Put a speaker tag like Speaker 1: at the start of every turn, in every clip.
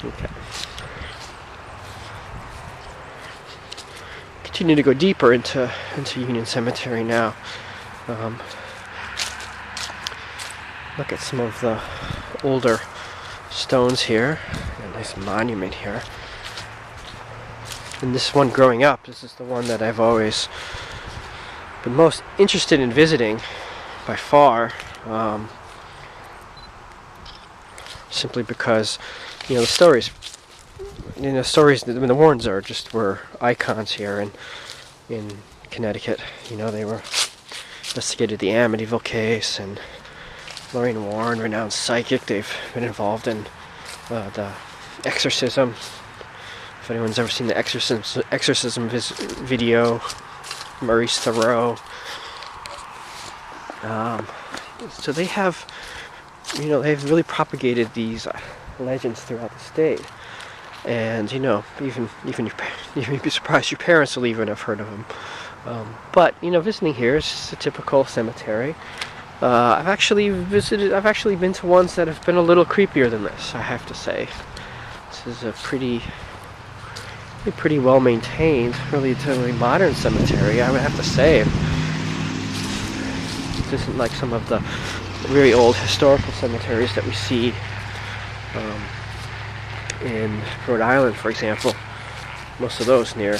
Speaker 1: Okay. Continue to go deeper into Union Cemetery now. Look at some of the older stones here. A nice monument here. And this one growing up, this is the one that I've always been most interested in visiting by far. Simply because, the stories, the Warrens were icons here in Connecticut. They were investigated the Amityville case, and Lorraine Warren, renowned psychic. They've been involved in the exorcism. If anyone's ever seen the exorcism video, Maurice Thoreau. So they have, they've really propagated these legends throughout the state. And even you'd be surprised your parents will even have heard of them. But visiting here is just a typical cemetery. I've actually been to ones that have been a little creepier than this, I have to say. This is a pretty well maintained, relatively modern cemetery, I would have to say. This isn't like some of the really old historical cemeteries that we see in Rhode Island, for example. Most of those near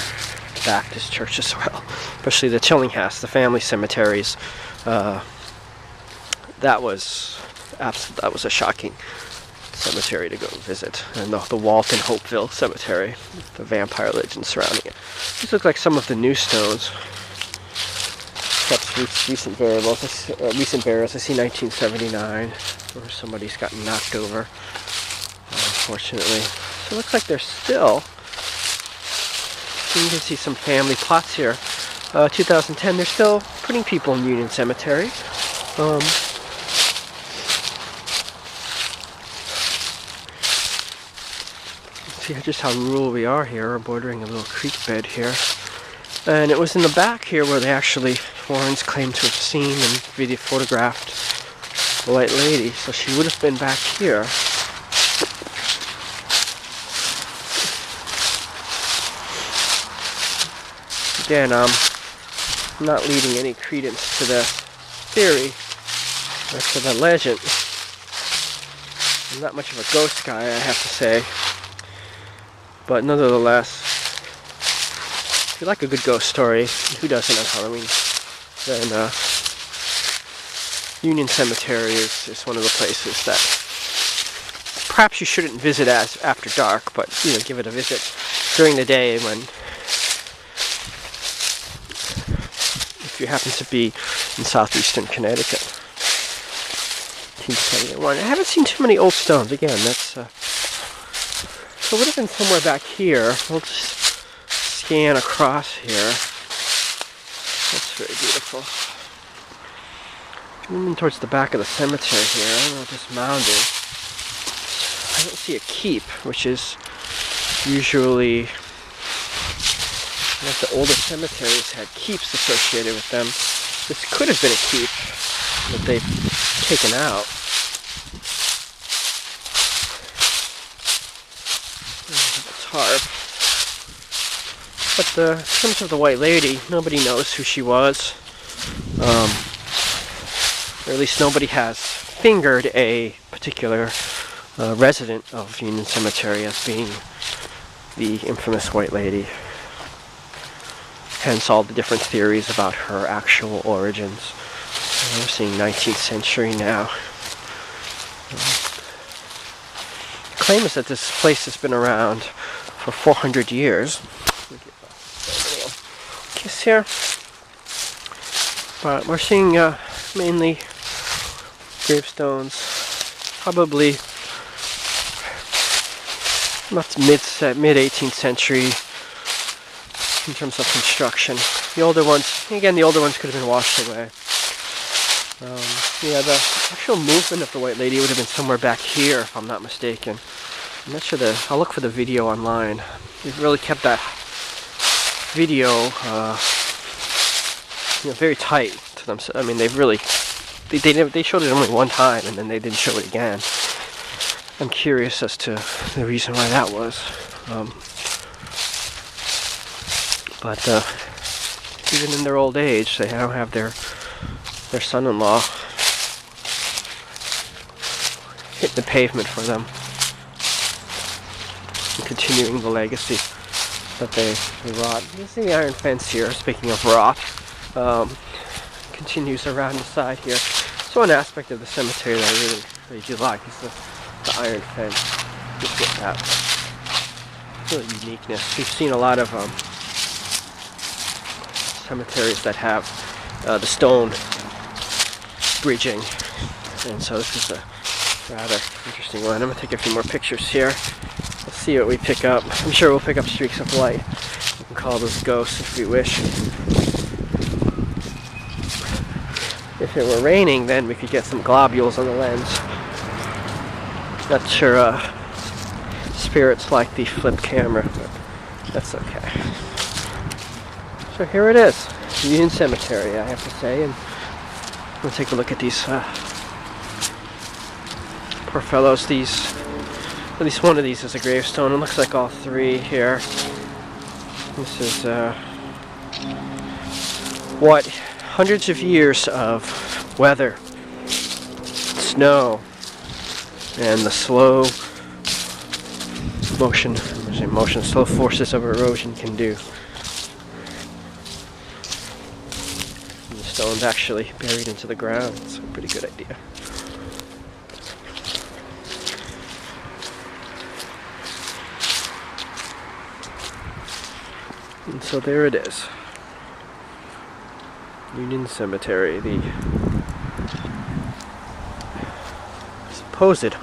Speaker 1: Baptist churches as well, especially the Tillinghast, the family cemeteries. That was a shocking cemetery to go visit. And the Walton Hopeville Cemetery, the vampire legend surrounding it. These look like some of the new stones. Except recent burials. I see 1979, where somebody's gotten knocked over, unfortunately. So it looks like they're still. You can see some family plots here. 2010, they're still putting people in Union Cemetery. See just how rural we are here. We're bordering a little creek bed here. And it was in the back here where they actually, Warrens claimed to have seen and video photographed the White Lady. So she would have been back here. Again, I'm not leading any credence to the theory or to the legend. I'm not much of a ghost guy, I have to say. But nonetheless, if you like a good ghost story, who doesn't on Halloween, then Union Cemetery is one of the places that perhaps you shouldn't visit as after dark, but give it a visit during the day when, if you happen to be in southeastern Connecticut. 1971. I haven't seen too many old stones. Again, that's so it would have been somewhere back here. We'll just scan across here. That's very beautiful. Moving towards the back of the cemetery here. I don't know what this mound is. I don't see a keep, which is usually, like the older cemeteries had keeps associated with them. This could have been a keep that they've taken out. Tarp. But in terms of the White Lady, nobody knows who she was. Or at least nobody has fingered a particular resident of Union Cemetery as being the infamous White Lady. Hence all the different theories about her actual origins. We're seeing 19th century now. The claim is that this place has been around for 400 years. Kiss here. But we're seeing mainly gravestones, probably about mid 18th century in terms of construction. The older ones could have been washed away. The actual movement of the White Lady would have been somewhere back here, if I'm not mistaken. I'm not sure I'll look for the video online. They've really kept that video, very tight to them. I mean, they showed it only one time, and then they didn't show it again. I'm curious as to the reason why that was. But even in their old age, they don't have their son-in-law hit the pavement for them, and continuing the legacy that they wrought. You see the iron fence here, speaking of rot, continues around the side here. So one aspect of the cemetery that I really do like is the iron fence. Just get that really uniqueness. We've seen a lot of cemeteries that have the stone bridging, and so this is a rather interesting one. I'm going to take a few more pictures here. Let's see what we pick up. I'm sure we'll pick up streaks of light. We can call those ghosts if we wish. If it were raining, then we could get some globules on the lens. Not sure spirits like the flip camera, but that's okay. So here it is, Union Cemetery, I have to say, and we'll take a look at these poor fellows. At least one of these is a gravestone. It looks like all three here. This is what hundreds of years of weather, snow, and the slow slow forces of erosion can do. And the stone's actually buried into the ground. It's a pretty good idea. And so there it is. Union Cemetery, the supposed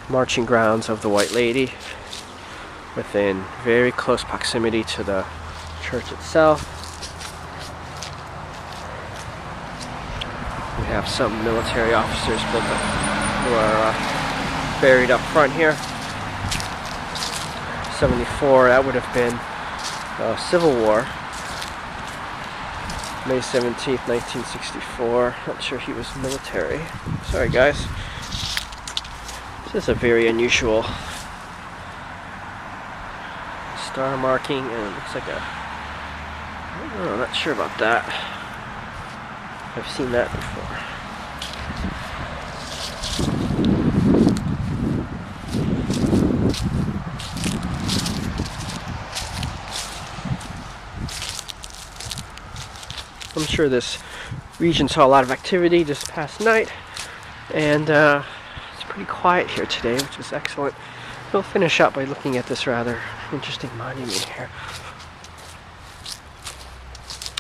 Speaker 1: marching grounds of the White Lady, within very close proximity to the church itself. We have some military officers who are buried up front here. 74, that would have been Civil War. May 17th, 1964. Not sure he was military. Sorry, guys. This is a very unusual star marking, and it looks like I don't know, not sure about that. I've seen that before. I'm sure this region saw a lot of activity this past night, and it's pretty quiet here today, which is excellent. We'll finish up by looking at this rather interesting monument here.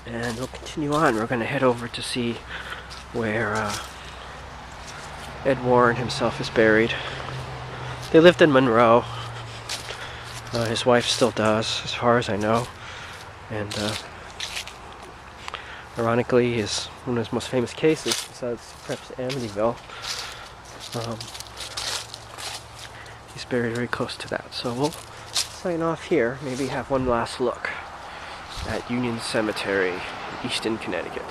Speaker 1: And we'll continue on. We're going to head over to see where Ed Warren himself is buried. They lived in Monroe. His wife still does, as far as I know. And ironically, is one of his most famous cases, besides perhaps Amityville. He's buried very close to that. So we'll sign off here. Maybe have one last look at Union Cemetery, Easton, Connecticut.